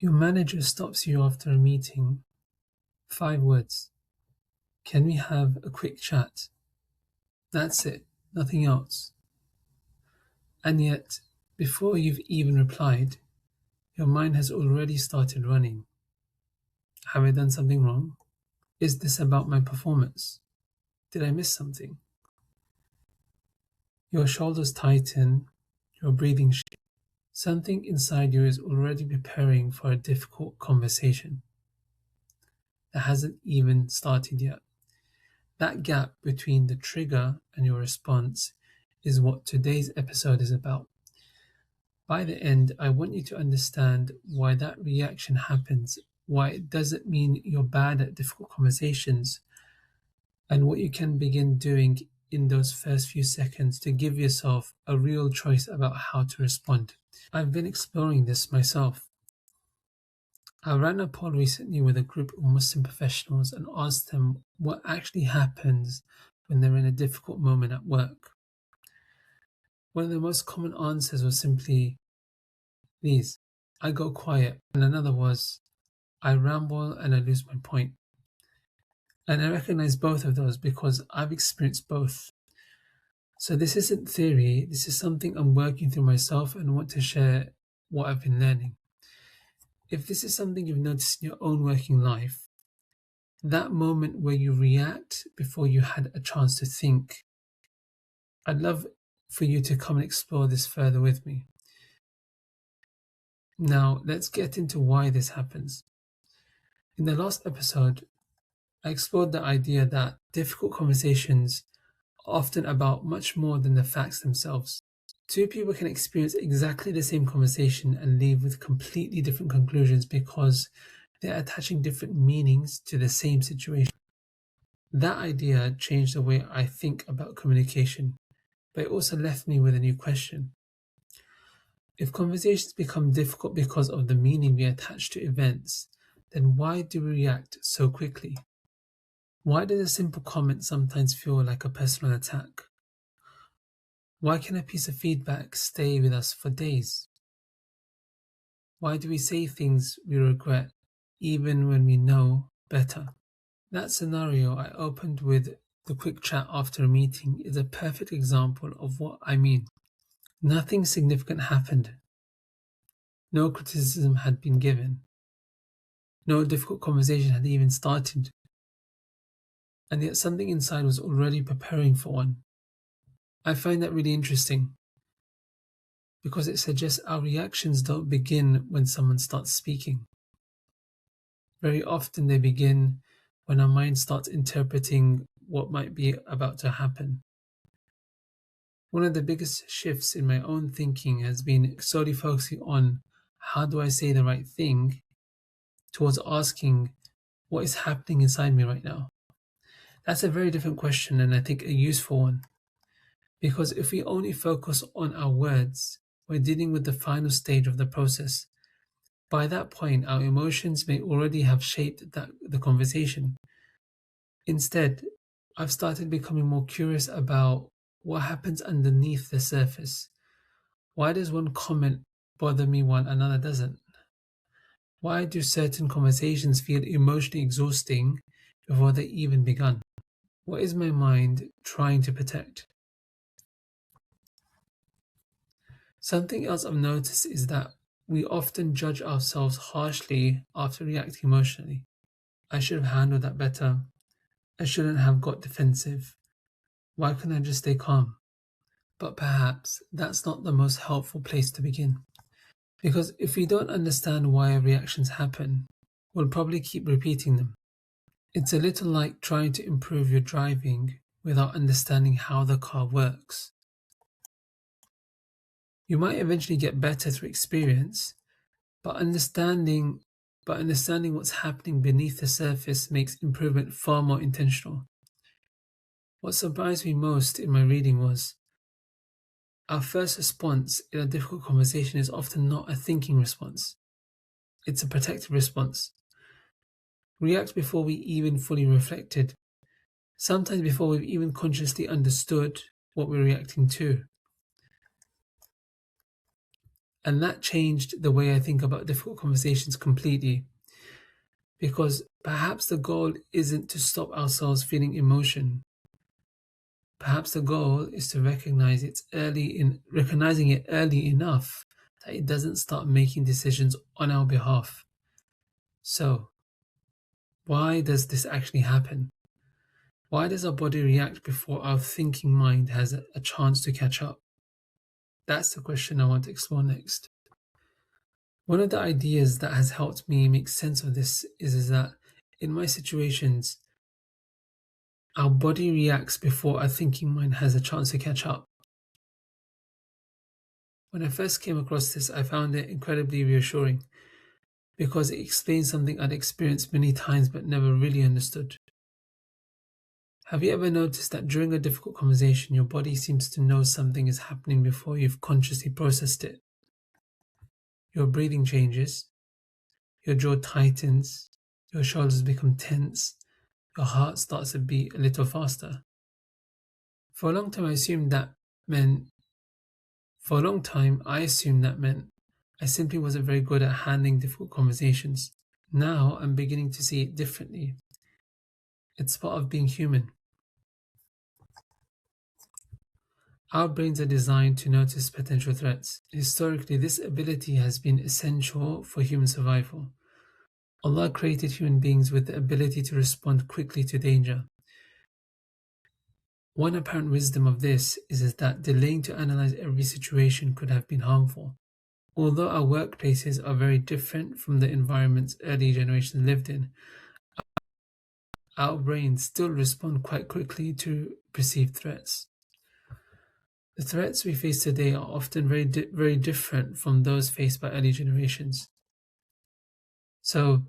Your manager stops you after a meeting. 5 words. Can we have a quick chat? That's it, nothing else. And yet, before you've even replied, your mind has already started running. Have I done something wrong? Is this about my performance? Did I miss something? Your shoulders tighten, your breathing shakes. Something inside you is already preparing for a difficult conversation that hasn't even started yet. That gap between the trigger and your response is what today's episode is about. By the end, I want you to understand why that reaction happens, why it doesn't mean you're bad at difficult conversations, and what you can begin doing in those first few seconds to give yourself a real choice about how to respond. I've been exploring this myself. I ran a poll recently with a group of Muslim professionals and asked them what actually happens when they're in a difficult moment at work. One of the most common answers was simply these: I go quiet, and another was I ramble and I lose my point. And I recognize both of those because I've experienced both. So this isn't theory, this is something I'm working through myself and want to share what I've been learning. If this is something you've noticed in your own working life, that moment where you react before you had a chance to think, I'd love for you to come and explore this further with me. Now, let's get into why this happens. In the last episode, I explored the idea that difficult conversations are often about much more than the facts themselves. Two people can experience exactly the same conversation and leave with completely different conclusions because they're attaching different meanings to the same situation. That idea changed the way I think about communication, but it also left me with a new question. If conversations become difficult because of the meaning we attach to events, then why do we react so quickly? Why does a simple comment sometimes feel like a personal attack? Why can a piece of feedback stay with us for days? Why do we say things we regret even when we know better? That scenario I opened with the quick chat after a meeting is a perfect example of what I mean. Nothing significant happened. No criticism had been given. No difficult conversation had even started. And yet something inside was already preparing for one. I find that really interesting because it suggests our reactions don't begin when someone starts speaking. Very often they begin when our mind starts interpreting what might be about to happen. One of the biggest shifts in my own thinking has been solely focusing on how do I say the right thing towards asking what is happening inside me right now. That's a very different question and I think a useful one. Because if we only focus on our words, we're dealing with the final stage of the process. By that point, our emotions may already have shaped the conversation. Instead, I've started becoming more curious about what happens underneath the surface. Why does one comment bother me while another doesn't? Why do certain conversations feel emotionally exhausting before they even begun? What is my mind trying to protect? Something else I've noticed is that we often judge ourselves harshly after reacting emotionally. I should have handled that better. I shouldn't have got defensive. Why couldn't I just stay calm? But perhaps that's not the most helpful place to begin. Because if we don't understand why our reactions happen, we'll probably keep repeating them. It's a little like trying to improve your driving without understanding how the car works. You might eventually get better through experience, but understanding what's happening beneath the surface makes improvement far more intentional. What surprised me most in my reading was our first response in a difficult conversation is often not a thinking response. It's a protective response. We react before we even fully reflected, sometimes before we've even consciously understood what we're reacting to. And that changed the way I think about difficult conversations completely. Because perhaps the goal isn't to stop ourselves feeling emotion. Perhaps the goal is to recognizing it early enough that it doesn't start making decisions on our behalf. So, why does this actually happen? Why does our body react before our thinking mind has a chance to catch up? That's the question I want to explore next. One of the ideas that has helped me make sense of this is that in my situations, our body reacts before our thinking mind has a chance to catch up. When I first came across this, I found it incredibly reassuring because it explains something I'd experienced many times but never really understood. Have you ever noticed that during a difficult conversation, your body seems to know something is happening before you've consciously processed it? Your breathing changes, your jaw tightens, your shoulders become tense, your heart starts to beat a little faster. For a long time, I assumed that meant For a long time, I assumed that meant I simply wasn't very good at handling difficult conversations. Now I'm beginning to see it differently. It's part of being human. Our brains are designed to notice potential threats. Historically, this ability has been essential for human survival. Allah created human beings with the ability to respond quickly to danger. One apparent wisdom of this is that delaying to analyze every situation could have been harmful. Although our workplaces are very different from the environments early generations lived in, our brains still respond quite quickly to perceived threats. The threats we face today are often very different from those faced by early generations. So,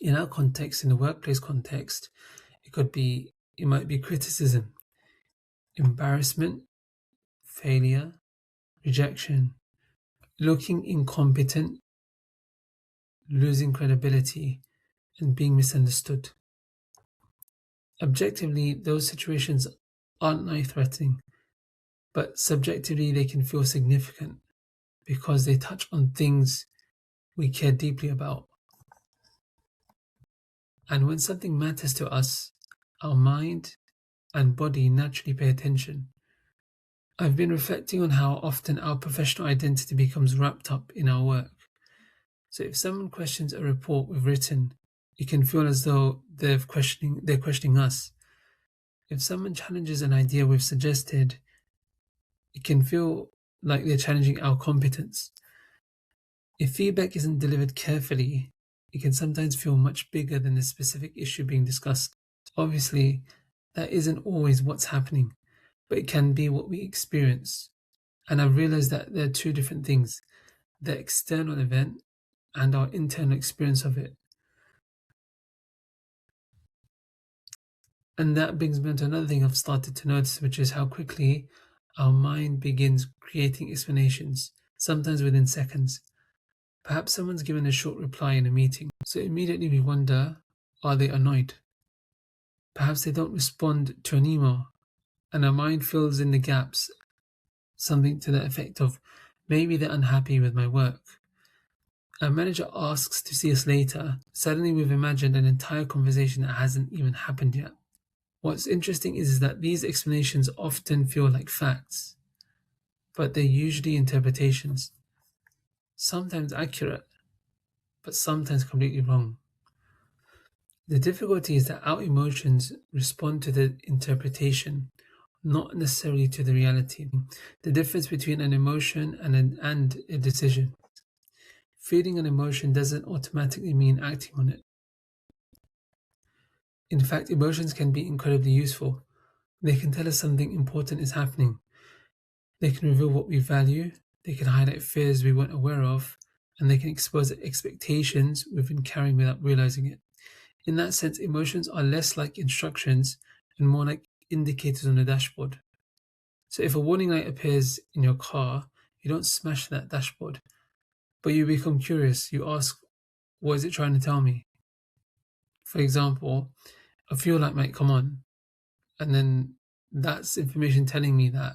in our context, in the workplace context, it might be criticism, embarrassment, failure, rejection, looking incompetent, losing credibility, and being misunderstood. Objectively, those situations aren't life-threatening, but subjectively they can feel significant because they touch on things we care deeply about. And when something matters to us, our mind and body naturally pay attention. I've been reflecting on how often our professional identity becomes wrapped up in our work. So if someone questions a report we've written, it can feel as though they're questioning us. If someone challenges an idea we've suggested, it can feel like they're challenging our competence. If feedback isn't delivered carefully, it can sometimes feel much bigger than the specific issue being discussed. Obviously, that isn't always what's happening, but it can be what we experience. And I've realized that there are two different things: the external event and our internal experience of it. And that brings me on to another thing I've started to notice, which is how quickly our mind begins creating explanations, sometimes within seconds. Perhaps someone's given a short reply in a meeting, so immediately we wonder, are they annoyed? Perhaps they don't respond to an email, and our mind fills in the gaps, something to the effect of, maybe they're unhappy with my work. A manager asks to see us later. Suddenly we've imagined an entire conversation that hasn't even happened yet. What's interesting is that these explanations often feel like facts, but they're usually interpretations, sometimes accurate, but sometimes completely wrong. The difficulty is that our emotions respond to the interpretation, not necessarily to the reality. The difference between an emotion and a decision. Feeling an emotion doesn't automatically mean acting on it. In fact, emotions can be incredibly useful. They can tell us something important is happening. They can reveal what we value, they can highlight fears we weren't aware of, and they can expose expectations we've been carrying without realizing it. In that sense, emotions are less like instructions and more like indicators on a dashboard. So if a warning light appears in your car, you don't smash that dashboard, but you become curious. You ask, what is it trying to tell me? For example, a fuel light might come on, and then that's information telling me that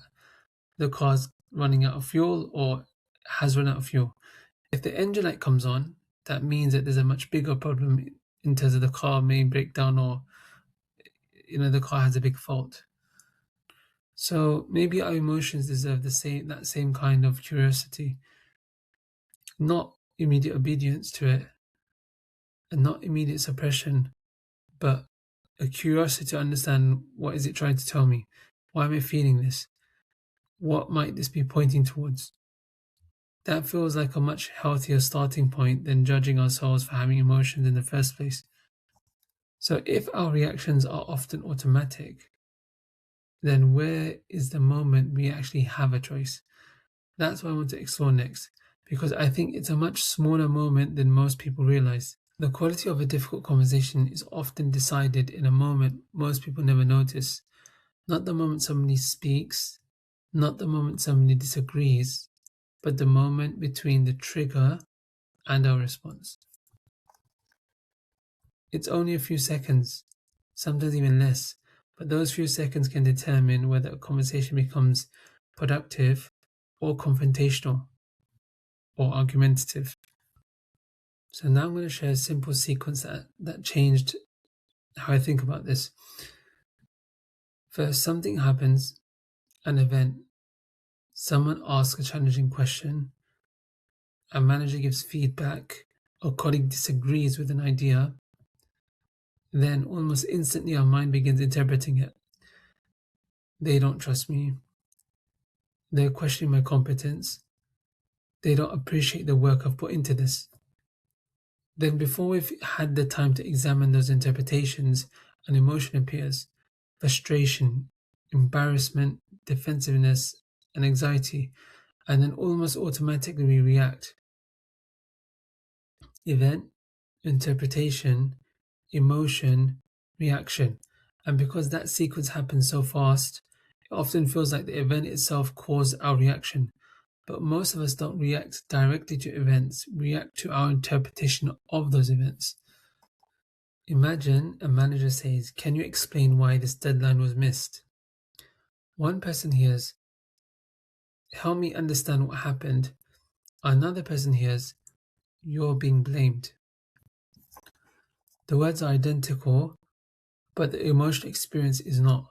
the car's running out of fuel or has run out of fuel. If the engine light comes on, that means that there's a much bigger problem in terms of the car may break down, or the car has a big fault. So maybe our emotions deserve that same kind of curiosity, not immediate obedience to it, and not immediate suppression, but a curiosity to understand, what is it trying to tell me? Why am I feeling this? What might this be pointing towards? That feels like a much healthier starting point than judging ourselves for having emotions in the first place. So if our reactions are often automatic, then where is the moment we actually have a choice? That's what I want to explore next, because I think it's a much smaller moment than most people realize. The quality of a difficult conversation is often decided in a moment most people never notice. Not the moment somebody speaks, not the moment somebody disagrees, but the moment between the trigger and our response. It's only a few seconds, sometimes even less, but those few seconds can determine whether a conversation becomes productive or confrontational or argumentative. So now I'm going to share a simple sequence that changed how I think about this. First, something happens, an event, someone asks a challenging question, a manager gives feedback, a colleague disagrees with an idea, then almost instantly our mind begins interpreting it. They don't trust me. They're questioning my competence. They don't appreciate the work I've put into this. Then before we've had the time to examine those interpretations, an emotion appears: frustration, embarrassment, defensiveness, and anxiety, and then almost automatically we react. Event, interpretation, emotion, reaction. And because that sequence happens so fast, it often feels like the event itself caused our reaction. But most of us don't react directly to events, we react to our interpretation of those events. Imagine a manager says, "Can you explain why this deadline was missed?" One person hears, "Help me understand what happened." Another person hears, "You're being blamed." The words are identical, but the emotional experience is not.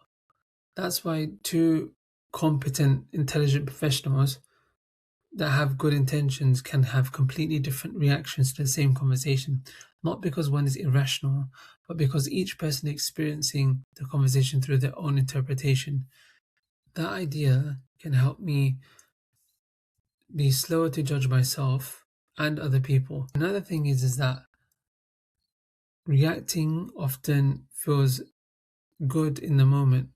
That's why two competent, intelligent professionals that have good intentions can have completely different reactions to the same conversation. Not because one is irrational, but because each person is experiencing the conversation through their own interpretation. That idea can help me be slower to judge myself and other people. Another thing is that reacting often feels good in the moment.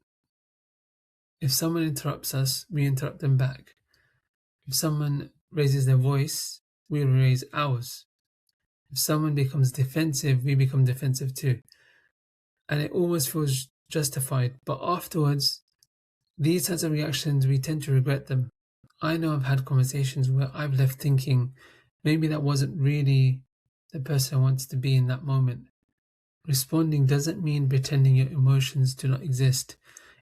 If someone interrupts us, we interrupt them back. If someone raises their voice, we raise ours. If someone becomes defensive, we become defensive too. And it almost feels justified. But afterwards, these types of reactions, we tend to regret them. I know I've had conversations where I've left thinking, maybe that wasn't really the person I wanted to be in that moment. Responding doesn't mean pretending your emotions do not exist.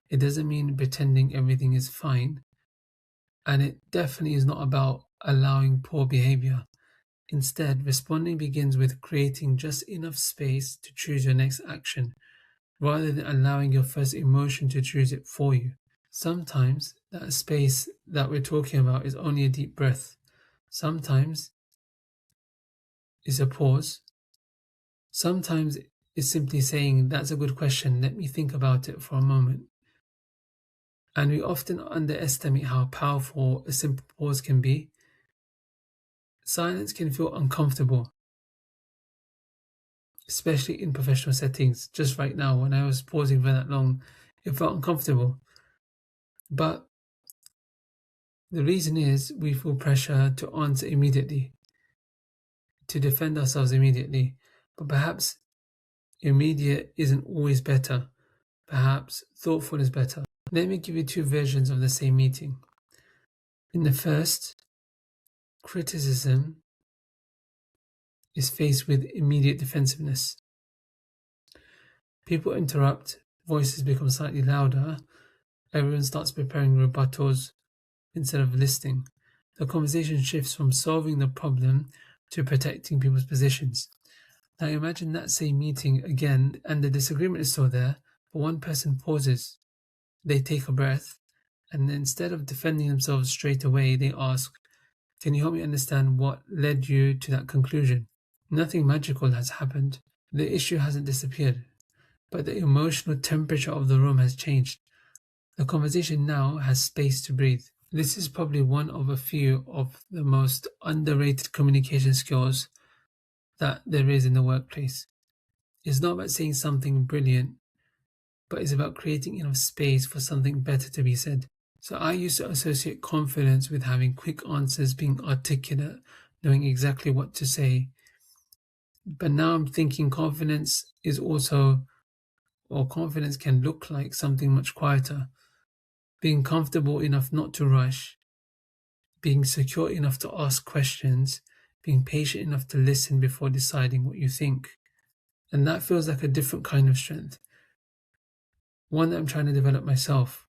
It doesn't mean pretending everything is fine. And it definitely is not about allowing poor behavior. Instead, responding begins with creating just enough space to choose your next action, rather than allowing your first emotion to choose it for you. Sometimes that space that we're talking about is only a deep breath. Sometimes it's a pause. Sometimes it's simply saying, "That's a good question, let me think about it for a moment." And we often underestimate how powerful a simple pause can be. Silence can feel uncomfortable, especially in professional settings. Just right now, when I was pausing for that long, it felt uncomfortable. But the reason is we feel pressure to answer immediately, to defend ourselves immediately. But perhaps immediate isn't always better. Perhaps thoughtful is better. Let me give you two versions of the same meeting. In the first, criticism is faced with immediate defensiveness. People interrupt, voices become slightly louder, everyone starts preparing rebuttals instead of listening. the conversation shifts from solving the problem to protecting people's positions. Now imagine that same meeting again and the disagreement is still there, but one person pauses, they take a breath, and instead of defending themselves straight away, they ask, "Can you help me understand what led you to that conclusion?" Nothing magical has happened. The issue hasn't disappeared, but the emotional temperature of the room has changed. The conversation now has space to breathe. This is probably one of a few of the most underrated communication skills that there is in the workplace. It's not about saying something brilliant, but it's about creating enough space for something better to be said. So I used to associate confidence with having quick answers, being articulate, knowing exactly what to say. But now I'm thinking confidence is also, or confidence can look like something much quieter. Being comfortable enough not to rush, being secure enough to ask questions, being patient enough to listen before deciding what you think. And that feels like a different kind of strength, one that I'm trying to develop myself.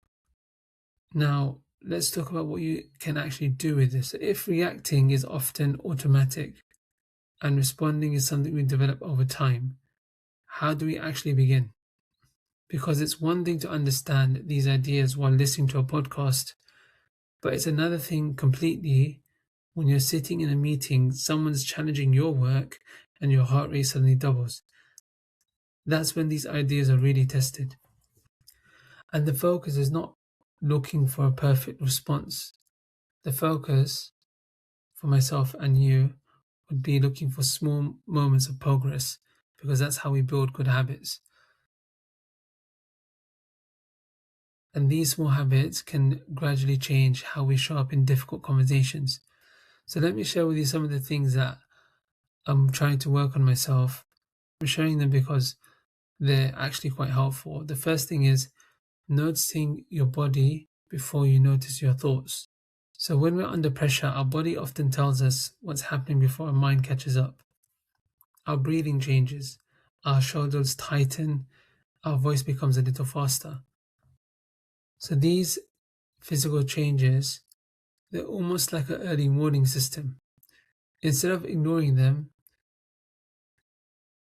Now, let's talk about what you can actually do with this. If reacting is often automatic and responding is something we develop over time, how do we actually begin? Because it's one thing to understand these ideas while listening to a podcast, but it's another thing completely when you're sitting in a meeting, someone's challenging your work, and your heart rate suddenly doubles. That's when these ideas are really tested. And the focus is not looking for a perfect response. The focus for myself and you would be looking for small moments of progress, because that's how we build good habits. And these small habits can gradually change how we show up in difficult conversations. So let me share with you some of the things that I'm trying to work on myself. I'm sharing them because they're actually quite helpful. The first thing is noticing your body before you notice your thoughts. So when we're under pressure, our body often tells us what's happening before our mind catches up. Our breathing changes, our shoulders tighten, our voice becomes a little faster. So these physical changes, they're almost like an early warning system. Instead of ignoring them,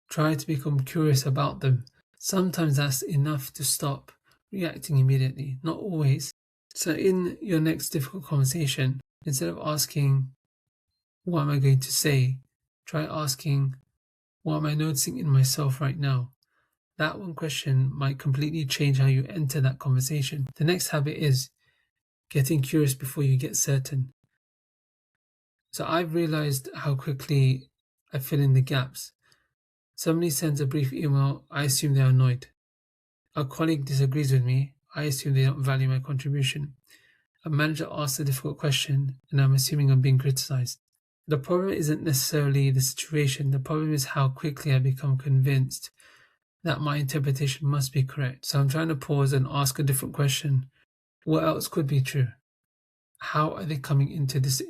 try to become curious about them. Sometimes that's enough to stop reacting immediately, not always. So in your next difficult conversation, instead of asking, what am I going to say? Try asking, what am I noticing in myself right now? That one question might completely change how you enter that conversation. The next habit is getting curious before you get certain. So I've realized how quickly I fill in the gaps. Somebody sends a brief email, I assume they're annoyed. A colleague disagrees with me, I assume they don't value my contribution. A manager asks a difficult question, and I'm assuming I'm being criticized. The problem isn't necessarily the situation, the problem is how quickly I become convinced that my interpretation must be correct. So I'm trying to pause and ask a different question. What else could be true? How are they coming into this?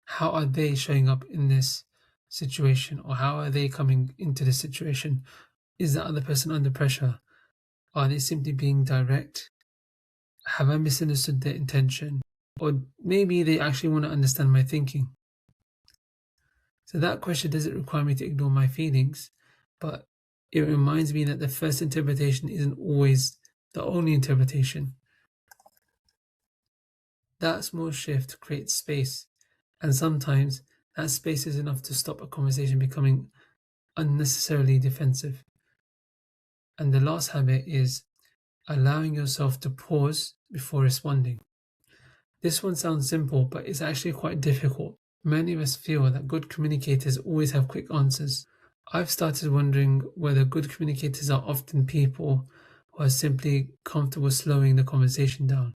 How are they showing up in this situation? Or how are they coming into this situation? Is the other person under pressure? Are they simply being direct? Have I misunderstood their intention? Or maybe they actually want to understand my thinking. So that question doesn't require me to ignore my feelings, but it reminds me that the first interpretation isn't always the only interpretation. That small shift creates space, and sometimes that space is enough to stop a conversation becoming unnecessarily defensive. And the last habit is allowing yourself to pause before responding. This one sounds simple, but it's actually quite difficult. Many of us feel that good communicators always have quick answers. I've started wondering whether good communicators are often people who are simply comfortable slowing the conversation down.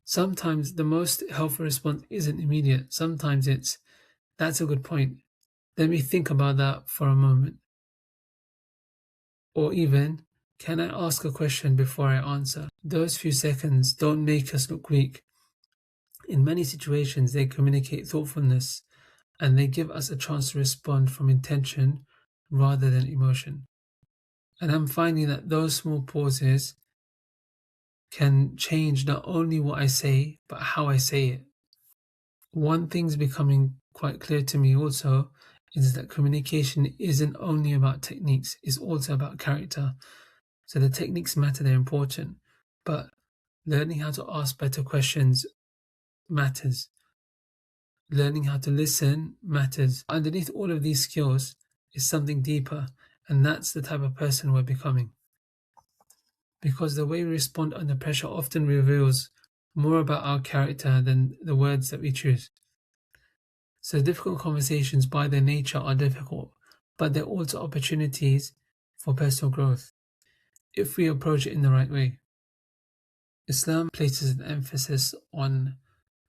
Sometimes the most helpful response isn't immediate. Sometimes it's, that's a good point. Let me think about that for a moment. Or even, can I ask a question before I answer? Those few seconds don't make us look weak. In many situations, they communicate thoughtfulness and they give us a chance to respond from intention rather than emotion. And I'm finding that those small pauses can change not only what I say, but how I say it. One thing's becoming quite clear to me also is that communication isn't only about techniques, it's also about character. So the techniques matter, they're important, but learning how to ask better questions matters. Learning how to listen matters. Underneath all of these skills is something deeper, and that's the type of person we're becoming. Because the way we respond under pressure often reveals more about our character than the words that we choose. So difficult conversations by their nature are difficult, but they're also opportunities for personal growth if we approach it in the right way. Islam places an emphasis on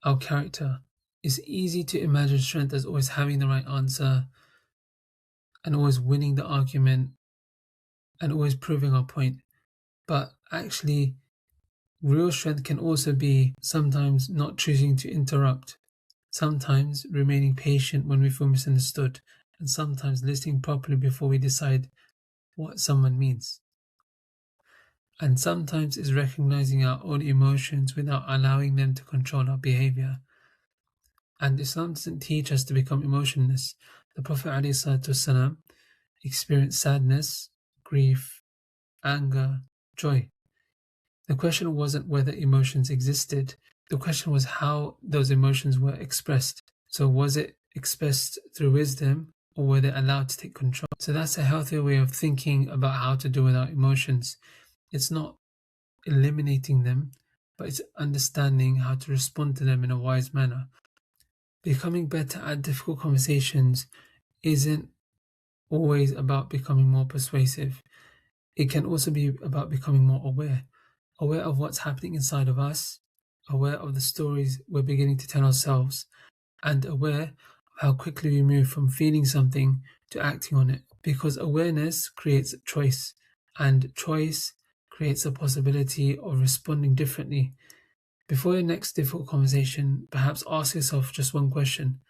our character. It's easy to imagine strength as always having the right answer and always winning the argument and always proving our point. But actually, real strength can also be sometimes not choosing to interrupt, sometimes remaining patient when we feel misunderstood, and sometimes listening properly before we decide what someone means. And sometimes it's recognizing our own emotions without allowing them to control our behavior. And Islam doesn't teach us to become emotionless. The Prophet ﷺ experienced sadness, grief, anger, joy. The question wasn't whether emotions existed, the question was how those emotions were expressed. So, was it expressed through wisdom or were they allowed to take control? So, that's a healthier way of thinking about how to deal with our emotions. It's not eliminating them, but it's understanding how to respond to them in a wise manner. Becoming better at difficult conversations isn't always about becoming more persuasive. It can also be about becoming more aware of what's happening inside of us, aware of the stories we're beginning to tell ourselves, and aware of how quickly we move from feeling something to acting on it. Because awareness creates choice, and choice creates a possibility of responding differently. Before your next difficult conversation, perhaps ask yourself just one question.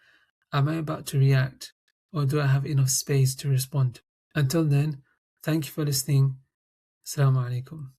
Am I about to react, or do I have enough space to respond? Until then, thank you for listening. Assalamu alaikum.